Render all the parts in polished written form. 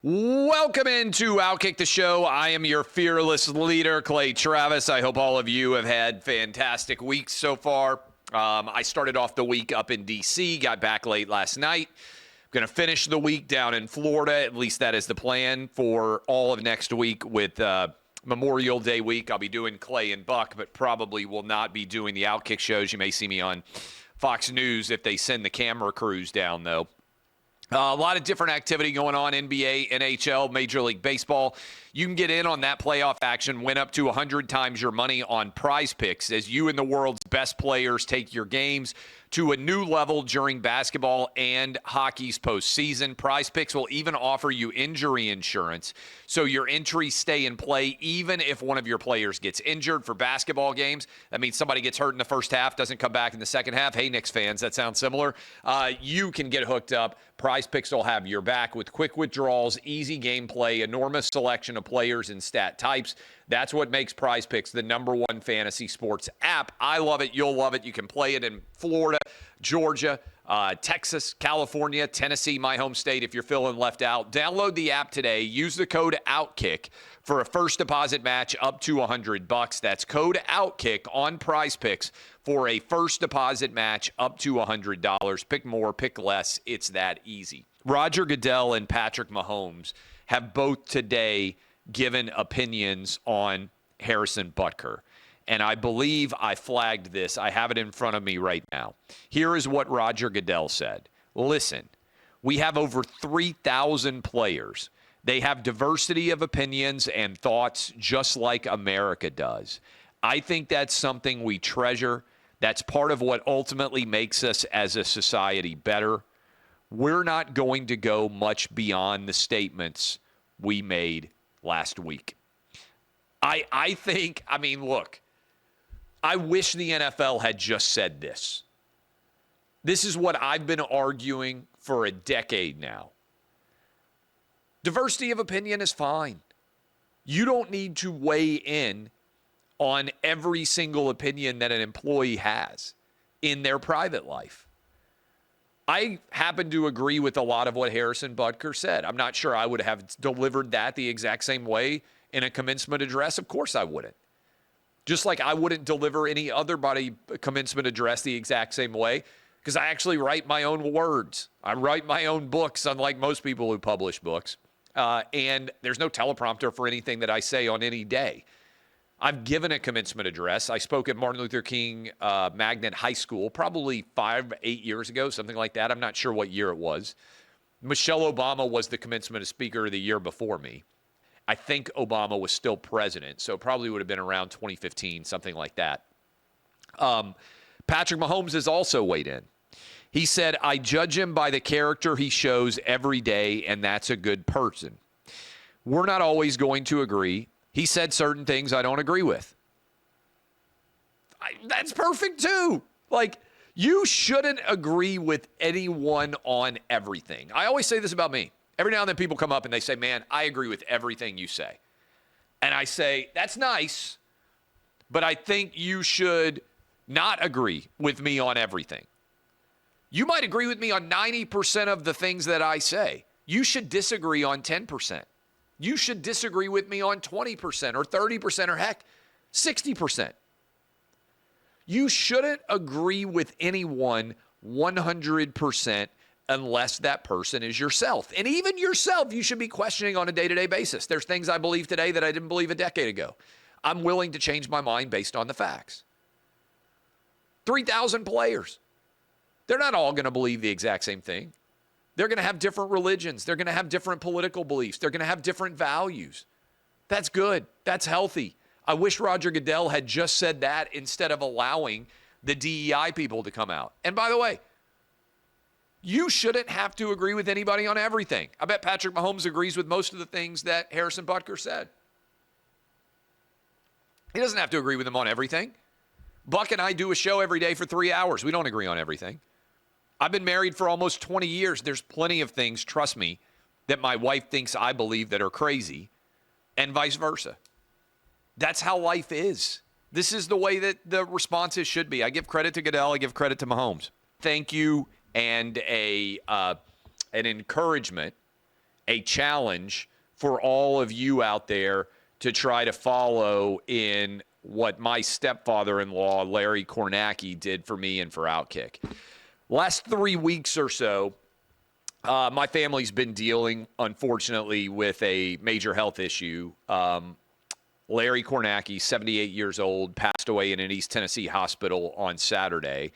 Welcome into OutKick the show. I am your fearless leader, Clay Travis. I hope all of you have had fantastic weeks so far. I started off the week up in D.C., got back late last night. Going to finish the week down in Florida. At least that is the plan for all of next week with Memorial Day week. I'll be doing Clay and Buck, but probably will not be doing the OutKick shows. You may see me on Fox News if they send the camera crews down, though. A lot of different activity going on, NBA, NHL, Major League Baseball. You can get in on that playoff action, win up to 100 times your money on Prize Picks as you and the world's best players take your games to a new level during basketball and hockey's postseason. Prize Picks will even offer you injury insurance, so your entries stay in play even if one of your players gets injured. For basketball games, that means somebody gets hurt in the first half, doesn't come back in the second half. Hey, Knicks fans, that sounds similar. You can get hooked up. Prize Picks will have your back with quick withdrawals, easy gameplay, enormous selection of players and stat types. That's what makes Prize Picks the #1 fantasy sports app. I love it. You'll love it. You can play it in Florida, Georgia, Texas, California, Tennessee, my home state if you're feeling left out. Download the app today. Use the code OutKick for a first deposit match up to $100. That's code OutKick on Prize Picks for a first deposit match up to $100. Pick more, pick less. It's that easy. Roger Goodell and Patrick Mahomes have both today given opinions on Harrison Butker. And I believe I flagged this. I have it in front of me right now. Here is what Roger Goodell said. Listen, we have over 3,000 players. They have diversity of opinions and thoughts just like America does. I think that's something we treasure. That's part of what ultimately makes us as a society better. We're not going to go much beyond the statements we made last week. I think, look, I wish the NFL had just said this. This is what I've been arguing for a decade now. Diversity of opinion is fine. You don't need to weigh in on every single opinion that an employee has in their private life. I happen to agree with a lot of what Harrison Butker said. I'm not sure I would have delivered that the exact same way in a commencement address. Of course I wouldn't. Just like I wouldn't deliver any other body commencement address the exact same way, because I actually write my own words. I write my own books, unlike most people who publish books. And there's no teleprompter for anything that I say on any day. I've given a commencement address. I spoke at Martin Luther King Magnet High School probably 8 years ago, something like that. I'm not sure what year it was. Michelle Obama was the commencement speaker the year before me. I think Obama was still president, so it probably would have been around 2015, something like that. Patrick Mahomes has also weighed in. He said, I judge him by the character he shows every day, and that's a good person. We're not always going to agree. He said certain things I don't agree with. That's perfect, too. Like, you shouldn't agree with anyone on everything. I always say this about me. Every now and then people come up and they say, man, I agree with everything you say. And I say, that's nice, but I think you should not agree with me on everything. You might agree with me on 90% of the things that I say. You should disagree on 10%. You should disagree with me on 20% or 30% or heck, 60%. You shouldn't agree with anyone 100% unless that person is yourself. And even yourself, you should be questioning on a day-to-day basis. There's things I believe today that I didn't believe a decade ago. I'm willing to change my mind based on the facts. 3,000 players. They're not all going to believe the exact same thing. They're going to have different religions. They're going to have different political beliefs. They're going to have different values. That's good. That's healthy. I wish Roger Goodell had just said that instead of allowing the DEI people to come out. And by the way, you shouldn't have to agree with anybody on everything. I bet Patrick Mahomes agrees with most of the things that Harrison Butker said. He doesn't have to agree with them on everything. Buck and I do a show every day for 3 hours. We don't agree on everything. I've been married for almost 20 years. There's plenty of things, trust me, that my wife thinks I believe that are crazy, and vice versa. That's how life is. This is the way that the responses should be. I give credit to Goodell. I give credit to Mahomes. Thank you, and an encouragement a challenge for all of you out there to try to follow in what my stepfather-in-law, Larry Kornacki, did for me and for OutKick. Last 3 weeks or so, my family's been dealing, unfortunately, with a major health issue. Larry Kornacki, 78 years old, passed away in an East Tennessee hospital on Saturday.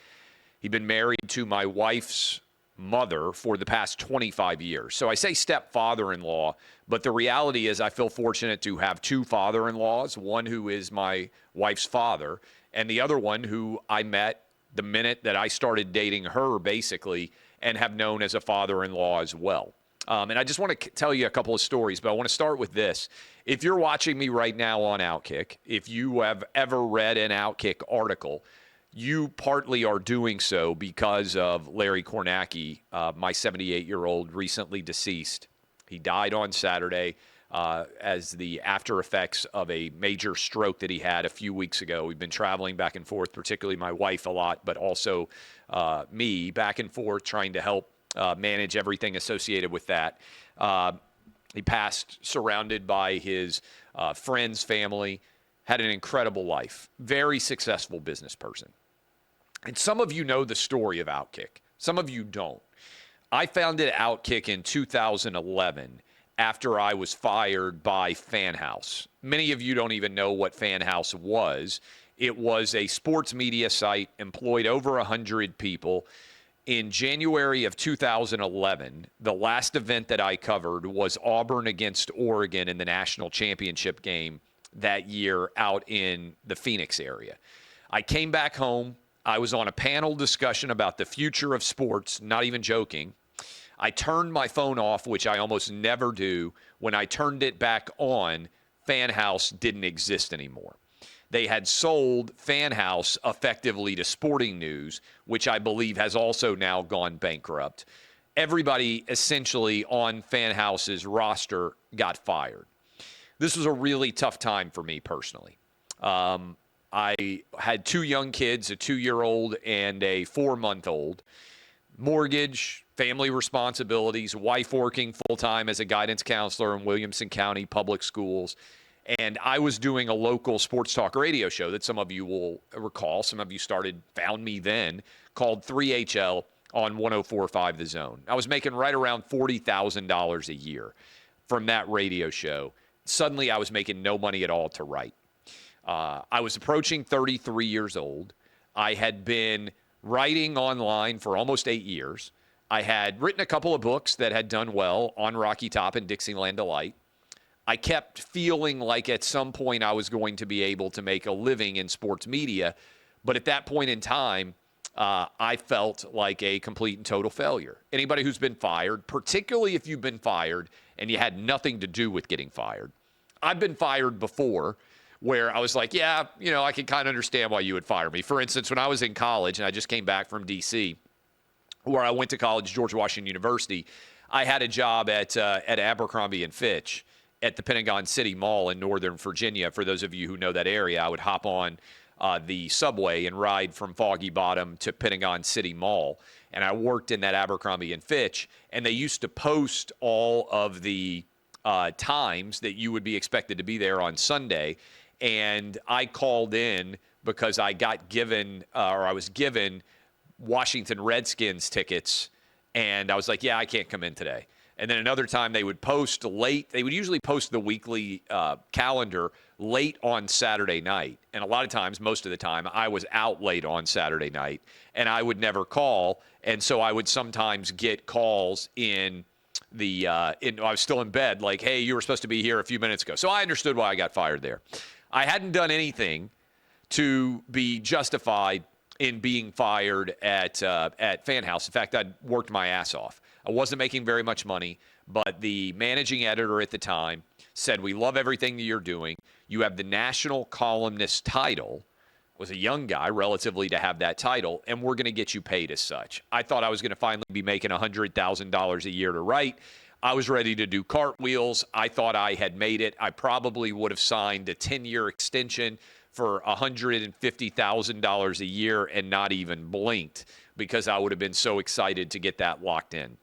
He'd been married to my wife's mother for the past 25 years. So I say stepfather-in-law, but the reality is I feel fortunate to have two father-in-laws, one who is my wife's father, and the other one who I met the minute that I started dating her, basically, and have known as a father-in-law as well. And I just want to tell you a couple of stories, but I want to start with this. If you're watching me right now on OutKick, if you have ever read an OutKick article, you partly are doing so because of Larry Kornacki, my 78-year-old, recently deceased. He died on Saturday as the after effects of a major stroke that he had a few weeks ago. We've been traveling back and forth, particularly my wife a lot, but also me, back and forth trying to help manage everything associated with that. He passed surrounded by his friends, family, had an incredible life, very successful business person. And some of you know the story of OutKick. Some of you don't. I founded OutKick in 2011 after I was fired by FanHouse. Many of you don't even know what FanHouse was. It was a sports media site, employed over 100 people. In January of 2011, the last event that I covered was Auburn against Oregon in the national championship game that year out in the Phoenix area. I came back home. I was on a panel discussion about the future of sports, not even joking. I turned my phone off, which I almost never do. When I turned it back on, FanHouse didn't exist anymore. They had sold FanHouse effectively to Sporting News, which I believe has also now gone bankrupt. Everybody essentially on FanHouse's roster got fired. This was a really tough time for me personally. I had two young kids, a 2-year-old and a 4-month-old. Mortgage, family responsibilities, wife working full-time as a guidance counselor in Williamson County Public Schools. And I was doing a local sports talk radio show that some of you will recall. Some of you found me then, called 3HL on 104.5 The Zone. I was making right around $40,000 a year from that radio show. Suddenly, I was making no money at all to write. I was approaching 33 years old. I had been writing online for almost 8 years. I had written a couple of books that had done well on Rocky Top and Dixieland Delight. I kept feeling like at some point I was going to be able to make a living in sports media. But at that point in time, I felt like a complete and total failure. Anybody who's been fired, particularly if you've been fired and you had nothing to do with getting fired. I've been fired before where I was like, yeah, I can kind of understand why you would fire me. For instance, when I was in college and I just came back from D.C., where I went to college, George Washington University, I had a job at Abercrombie & Fitch at the Pentagon City Mall in Northern Virginia. For those of you who know that area, I would hop on the subway and ride from Foggy Bottom to Pentagon City Mall. And I worked in that Abercrombie & Fitch, and they used to post all of the times that you would be expected to be there on Sunday. And I called in because I was given Washington Redskins tickets, and I was like, yeah, I can't come in today. And then another time they would post late. They would usually post the weekly calendar late on Saturday night. And a lot of times, most of the time, I was out late on Saturday night, and I would never call. And so I would sometimes get calls I was still in bed, like, hey, you were supposed to be here a few minutes ago. So I understood why I got fired there. I hadn't done anything to be justified in being fired at FanHouse. In fact, I'd worked my ass off. I wasn't making very much money, but the managing editor at the time said, we love everything that you're doing. You have the national columnist title. Was a young guy, relatively, to have that title, and we're going to get you paid as such. I thought I was going to finally be making $100,000 a year to write. I was ready to do cartwheels. I thought I had made it. I probably would have signed a 10-year extension for $150,000 a year and not even blinked because I would have been so excited to get that locked in.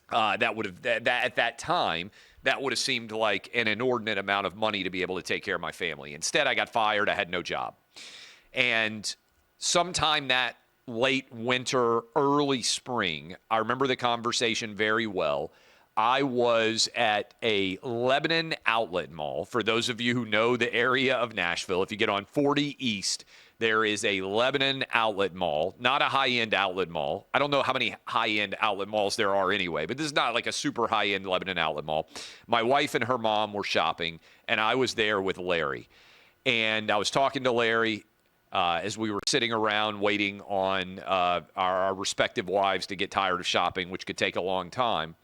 That would have that at that time that would have seemed like an inordinate amount of money to be able to take care of my family. Instead, I got fired. I had no job. And sometime that late winter, early spring, I remember the conversation very well. I was at a Lebanon outlet mall. For those of you who know the area of Nashville, if you get on 40 East, there is a Lebanon outlet mall, not a high-end outlet mall. I don't know how many high-end outlet malls there are anyway, but this is not like a super high-end Lebanon outlet mall. My wife and her mom were shopping, and I was there with Larry. And I was talking to Larry as we were sitting around waiting on our respective wives to get tired of shopping, which could take a long time.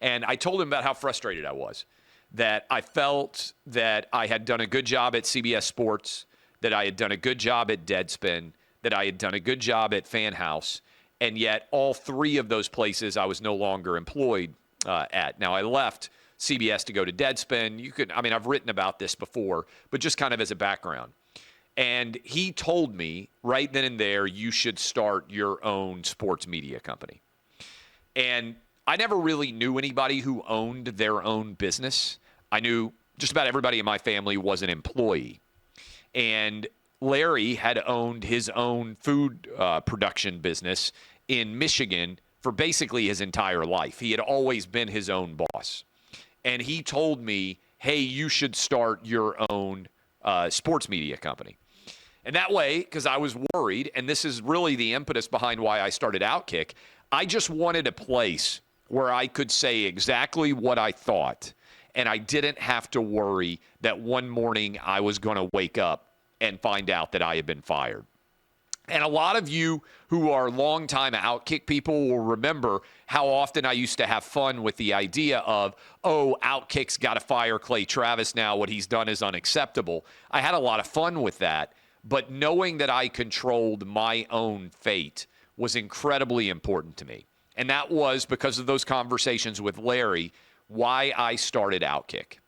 And I told him about how frustrated I was, that I felt that I had done a good job at CBS Sports, that I had done a good job at Deadspin, that I had done a good job at Fan House, and yet all three of those places I was no longer employed at. Now, I left CBS to go to Deadspin. I've written about this before, but just kind of as a background. And he told me right then and there, you should start your own sports media company. And I never really knew anybody who owned their own business. I knew just about everybody in my family was an employee. And Larry had owned his own food production business in Michigan for basically his entire life. He had always been his own boss. And he told me, hey, you should start your own sports media company. And that way, because I was worried, and this is really the impetus behind why I started OutKick, I just wanted a place where I could say exactly what I thought, and I didn't have to worry that one morning I was going to wake up and find out that I had been fired. And a lot of you who are longtime OutKick people will remember how often I used to have fun with the idea of, oh, OutKick's got to fire Clay Travis now. What he's done is unacceptable. I had a lot of fun with that, but knowing that I controlled my own fate was incredibly important to me. And that was because of those conversations with Larry, why I started OutKick.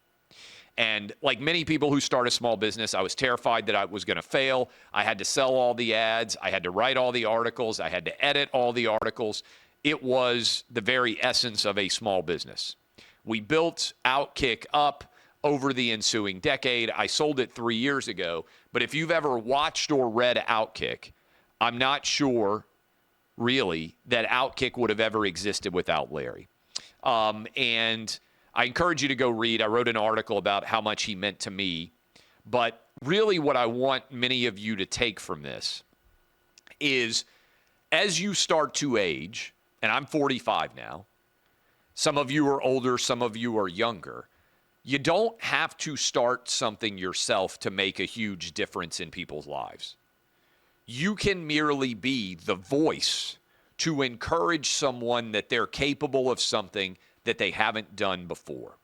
And like many people who start a small business, I was terrified that I was going to fail. I had to sell all the ads. I had to write all the articles. I had to edit all the articles. It was the very essence of a small business. We built OutKick up over the ensuing decade. I sold it 3 years ago. But if you've ever watched or read OutKick, I'm not sure really that OutKick would have ever existed without Larry. And I encourage you to go read. I wrote an article about how much he meant to me. But really what I want many of you to take from this is as you start to age, and I'm 45 now, some of you are older, some of you are younger, you don't have to start something yourself to make a huge difference in people's lives. You can merely be the voice to encourage someone that they're capable of something that they haven't done before.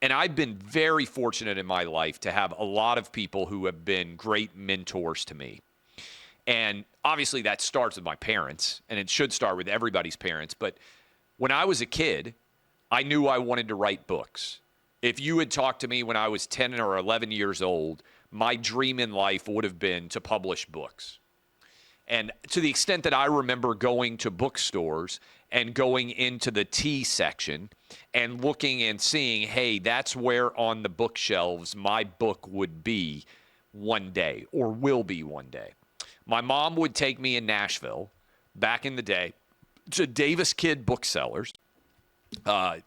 And I've been very fortunate in my life to have a lot of people who have been great mentors to me. And obviously that starts with my parents, and it should start with everybody's parents. But when I was a kid, I knew I wanted to write books. If you had talked to me when I was 10 or 11 years old, my dream in life would have been to publish books. And to the extent that I remember going to bookstores and going into the tea section and looking and seeing, hey, that's where on the bookshelves my book would be one day or will be one day. My mom would take me in Nashville back in the day to Davis Kid Booksellers.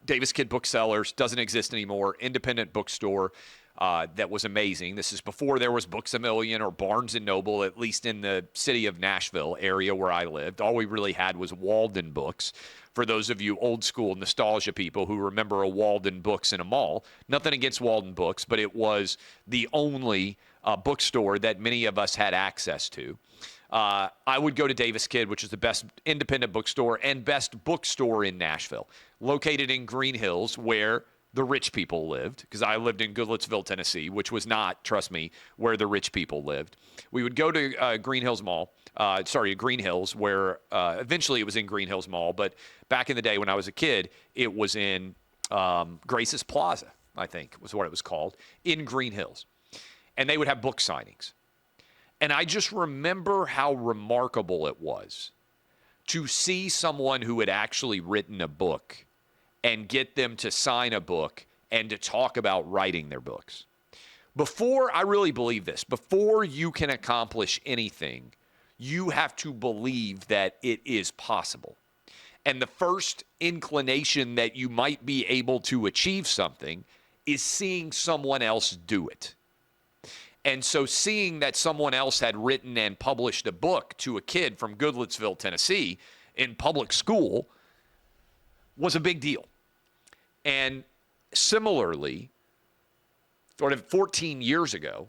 Davis Kid Booksellers doesn't exist anymore. Independent bookstore that was amazing. This is before there was Books A Million or Barnes & Noble, at least in the city of Nashville area where I lived. All we really had was Walden Books. For those of you old school nostalgia people who remember a Walden Books in a mall, nothing against Walden Books, but it was the only bookstore that many of us had access to. I would go to Davis Kid, which is the best independent bookstore and best bookstore in Nashville, located in Green Hills, where the rich people lived, because I lived in Goodlettsville, Tennessee, which was not, trust me, where the rich people lived. We would go to Green Hills, where eventually it was in Green Hills Mall, but back in the day when I was a kid, it was in Grace's Plaza, I think was what it was called, in Green Hills. And they would have book signings. And I just remember how remarkable it was to see someone who had actually written a book and get them to sign a book and to talk about writing their books. I really believe this, before you can accomplish anything, you have to believe that it is possible. And the first inclination that you might be able to achieve something is seeing someone else do it. And so seeing that someone else had written and published a book to a kid from Goodlettsville, Tennessee, in public school was a big deal. And similarly, sort of 13 years ago,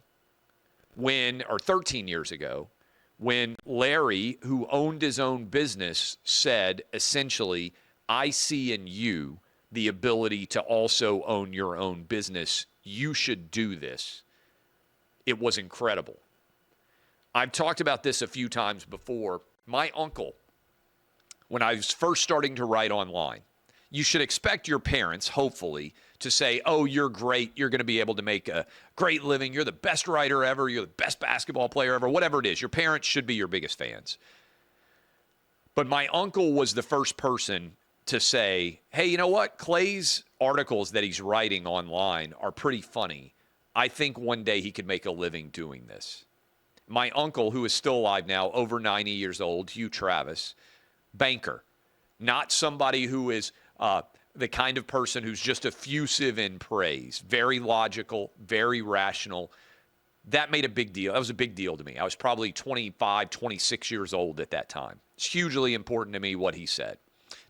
when Larry, who owned his own business, said essentially, I see in you the ability to also own your own business. You should do this. It was incredible. I've talked about this a few times before. My uncle, when I was first starting to write online, you should expect your parents, hopefully, to say, oh, you're great. You're going to be able to make a great living. You're the best writer ever. You're the best basketball player ever, whatever it is. Your parents should be your biggest fans. But my uncle was the first person to say, hey, you know what? Clay's articles that he's writing online are pretty funny. I think one day he could make a living doing this. My uncle, who is still alive now, over 90 years old, Hugh Travis, banker, not somebody who is the kind of person who's just effusive in praise, very logical, very rational. That made a big deal. That was a big deal to me. I was probably 25, 26 years old at that time. It's hugely important to me what he said.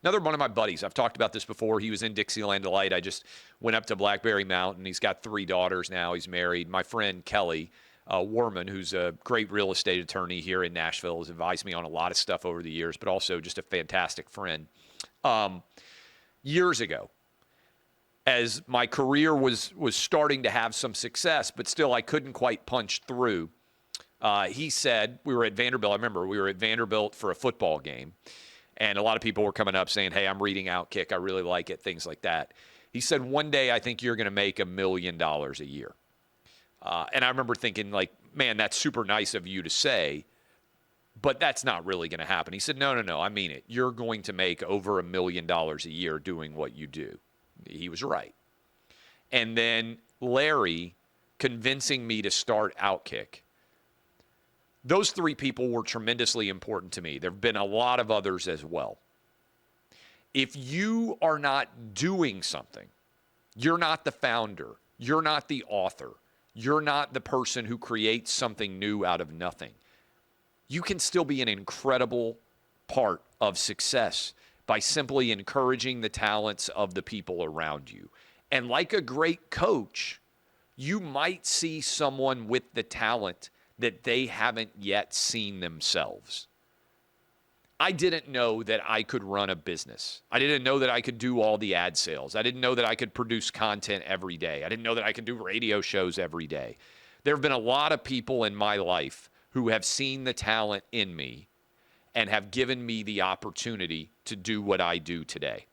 Another one of my buddies, I've talked about this before. He was in Dixieland Delight. I just went up to Blackberry Mountain. He's got 3 daughters now. He's married. My friend Kelly Warman, who's a great real estate attorney here in Nashville, has advised me on a lot of stuff over the years, but also just a fantastic friend. Years ago, as my career was starting to have some success, but still I couldn't quite punch through, he said, we were at Vanderbilt. I remember we were at Vanderbilt for a football game. And a lot of people were coming up saying, hey, I'm reading OutKick. I really like it, things like that. He said, one day I think you're going to make $1 million a year. And I remember thinking, like, man, that's super nice of you to say, but that's not really going to happen. He said, no, I mean it. You're going to make over $1 million a year doing what you do. He was right. And then Larry convincing me to start OutKick. Those 3 people were tremendously important to me. There have been a lot of others as well. If you are not doing something, you're not the founder, you're not the author, you're not the person who creates something new out of nothing, you can still be an incredible part of success by simply encouraging the talents of the people around you. And like a great coach, you might see someone with the talent that they haven't yet seen themselves. I didn't know that I could run a business. I didn't know that I could do all the ad sales. I didn't know that I could produce content every day. I didn't know that I could do radio shows every day. There have been a lot of people in my life who have seen the talent in me and have given me the opportunity to do what I do today.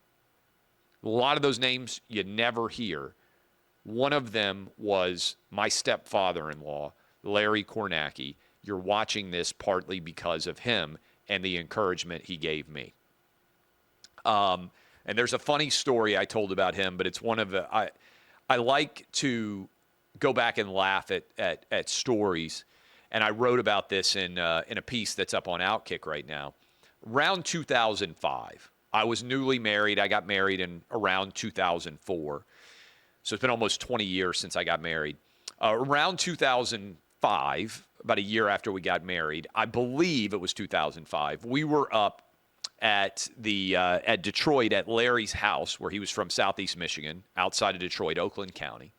A lot of those names you never hear. One of them was my stepfather-in-law, Larry Kornacki. You're watching this partly because of him and the encouragement he gave me. And there's a funny story I told about him, but it's one of the, I like to go back and laugh at stories. And I wrote about this in a piece that's up on OutKick right now. Around 2005, I was newly married. I got married in around 2004. So it's been almost 20 years since I got married. Around 2005, about a year after we got married, I believe it was 2005, we were up at Detroit at Larry's house, where he was from Southeast Michigan, outside of Detroit, Oakland County.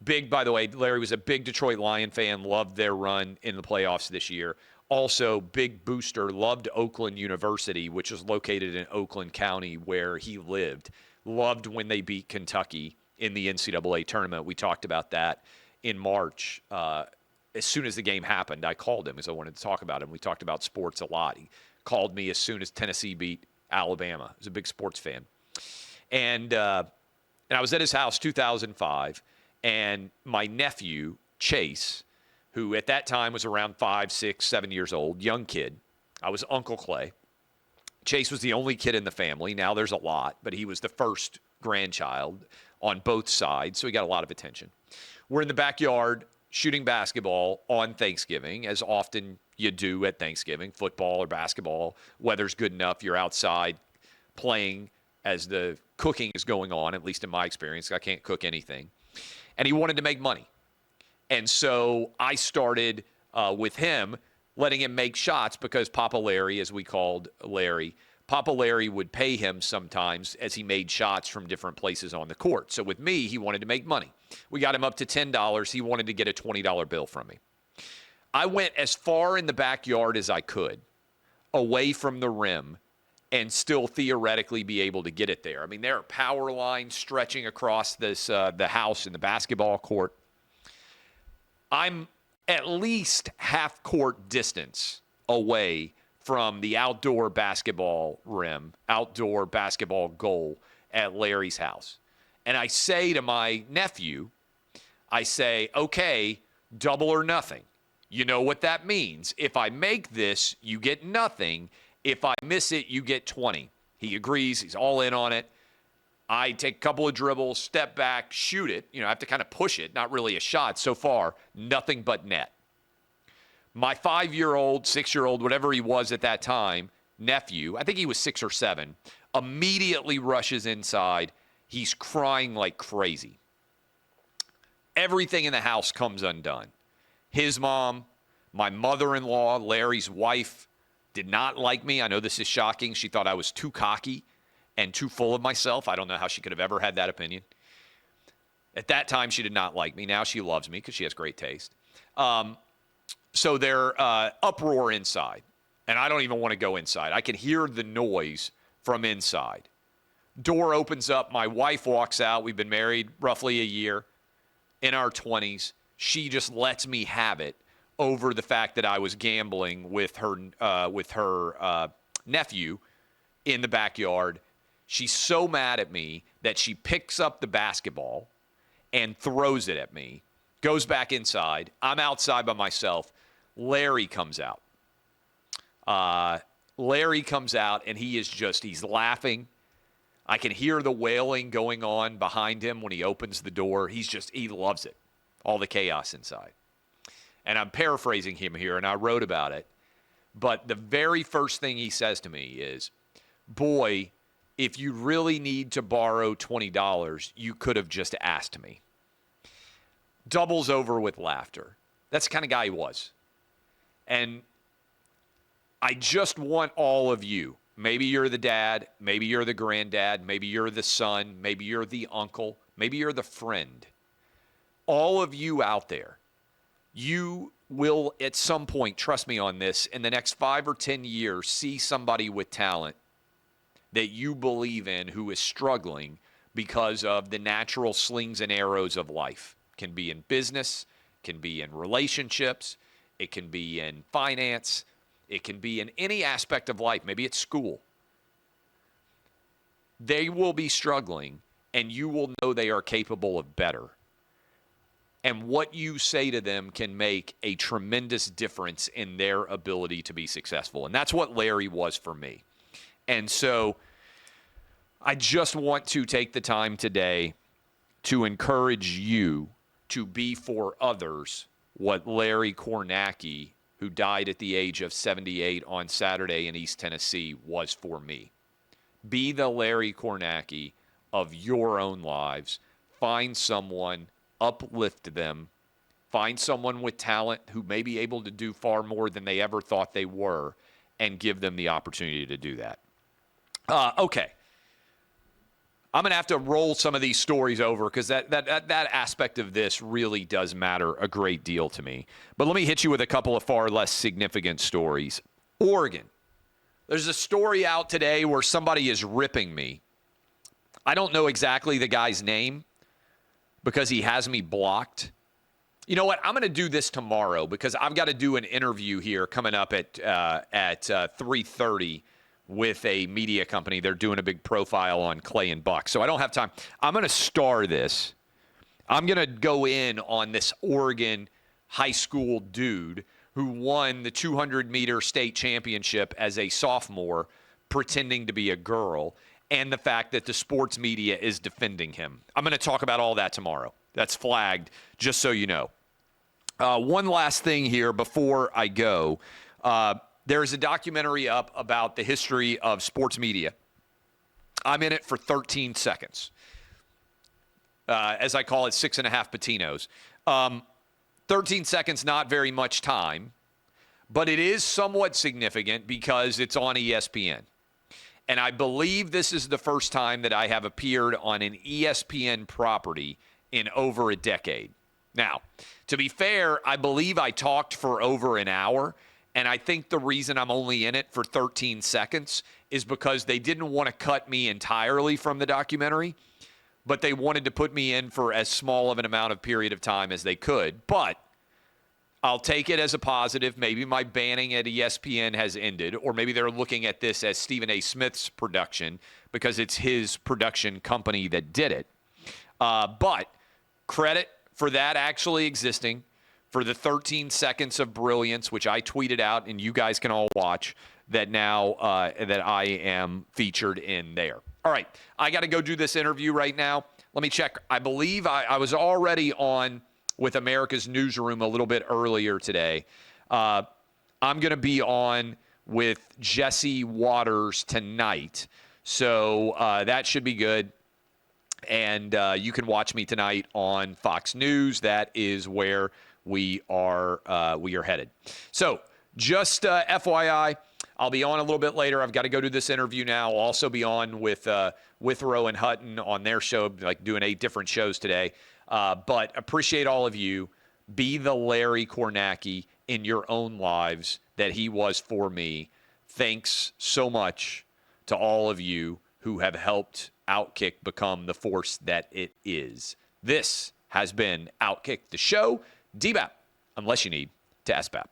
Big, by the way, Larry was a big Detroit Lion fan, loved their run in the playoffs this year. Also, big booster, loved Oakland University, which is located in Oakland County where he lived. Loved when they beat Kentucky in the NCAA tournament. We talked about that in March. As soon as the game happened, I called him because I wanted to talk about him. We talked about sports a lot. He called me as soon as Tennessee beat Alabama. He was a big sports fan. And I was at his house 2005, and my nephew, Chase, who at that time was around 5, 6, 7 years old, young kid. I was Uncle Clay. Chase was the only kid in the family. Now there's a lot, but he was the first grandchild on both sides, so he got a lot of attention. We're in the backyard shooting basketball on Thanksgiving, as often you do at Thanksgiving, football or basketball. Weather's good enough, you're outside playing as the cooking is going on, at least in my experience. I can't cook anything. And he wanted to make money. And so I started with him, letting him make shots because Papa Larry, as we called Larry, Papa Larry would pay him sometimes as he made shots from different places on the court. So with me, he wanted to make money. We got him up to $10. He wanted to get a $20 bill from me. I went as far in the backyard as I could, away from the rim, and still theoretically be able to get it there. I mean, there are power lines stretching across this the house in the basketball court. I'm at least half court distance away from the outdoor basketball rim, outdoor basketball goal at Larry's house. And I say to my nephew, I say, okay, double or nothing. You know what that means. If I make this, you get nothing. If I miss it, you get 20. He agrees. He's all in on it. I take a couple of dribbles, step back, shoot it. I have to kind of push it. Not really a shot. So far, nothing but net. My 5-year-old, 6-year-old, whatever he was at that time, nephew, I think he was 6 or 7, immediately rushes inside. He's crying like crazy. Everything in the house comes undone. His mom, my mother-in-law, Larry's wife, did not like me. I know this is shocking. She thought I was too cocky and too full of myself. I don't know how she could have ever had that opinion. At that time, she did not like me. Now she loves me because she has great taste. So they're uproar inside, and I don't even want to go inside. I can hear the noise from inside. Door opens up. My wife walks out. We've been married roughly a year, in our 20s. She just lets me have it over the fact that I was gambling with her nephew in the backyard. She's so mad at me that she picks up the basketball and throws it at me, goes back inside. I'm outside by myself. Larry comes out. Larry comes out, and he's laughing. I can hear the wailing going on behind him when he opens the door. He loves it, all the chaos inside. And I'm paraphrasing him here, and I wrote about it. But the very first thing he says to me is, boy, if you really need to borrow $20, you could have just asked me. Doubles over with laughter. That's the kind of guy he was. And I just want all of you, maybe you're the dad, maybe you're the granddad, maybe you're the son, maybe you're the uncle, maybe you're the friend. All of you out there, you will at some point, trust me on this, in the next 5 or 10 years, see somebody with talent that you believe in who is struggling because of the natural slings and arrows of life. Can be in business, can be in relationships, it can be in finance, it can be in any aspect of life. Maybe it's school. They will be struggling, and you will know they are capable of better. And what you say to them can make a tremendous difference in their ability to be successful. And that's what Larry was for me. And so I just want to take the time today to encourage you to be for others what Larry Kornacki, who died at the age of 78 on Saturday in East Tennessee, was for me. Be the Larry Kornacki of your own lives. Find someone, uplift them. Find someone with talent who may be able to do far more than they ever thought they were, and give them the opportunity to do that. Okay. I'm going to have to roll some of these stories over because that aspect of this really does matter a great deal to me. But let me hit you with a couple of far less significant stories. Oregon. There's a story out today where somebody is ripping me. I don't know exactly the guy's name because he has me blocked. You know what? I'm going to do this tomorrow because I've got to do an interview here coming up at 3:30 with a media company. They're doing a big profile on Clay and Buck. So I don't have time. I'm going to star this. I'm going to go in on this Oregon high school dude who won the 200-meter state championship as a sophomore pretending to be a girl, and the fact that the sports media is defending him. I'm going to talk about all that tomorrow. That's flagged, just so you know. One last thing here before I go. There's a documentary up about the history of sports media. I'm in it for 13 seconds. As I call it, 6.5 patinos. 13 seconds, not very much time, but it is somewhat significant because it's on ESPN. And I believe this is the first time that I have appeared on an ESPN property in over a decade. Now, to be fair, I believe I talked for over an hour, and I think the reason I'm only in it for 13 seconds is because they didn't want to cut me entirely from the documentary, but they wanted to put me in for as small of an amount of period of time as they could. But I'll take it as a positive. Maybe my banning at ESPN has ended, or maybe they're looking at this as Stephen A. Smith's production because it's his production company that did it. But credit for that actually existing, for the 13 seconds of brilliance, which I tweeted out and you guys can all watch, that now that I am featured in there. All right, I got to go do this interview right now. Let me check. I believe I was already on with America's Newsroom a little bit earlier today. I'm going to be on with Jesse Waters tonight, so that should be good. And you can watch me tonight on Fox News. That is where we are headed. So just FYI, I'll be on a little bit later. I've got to go do this interview now. I'll also be on with Withrow and Hutton on their show, like doing 8 different shows today. But appreciate all of you. Be the Larry Kornacki in your own lives that he was for me. Thanks so much to all of you who have helped OutKick become the force that it is. This has been OutKick the show. DBAP, unless you need to SBAP.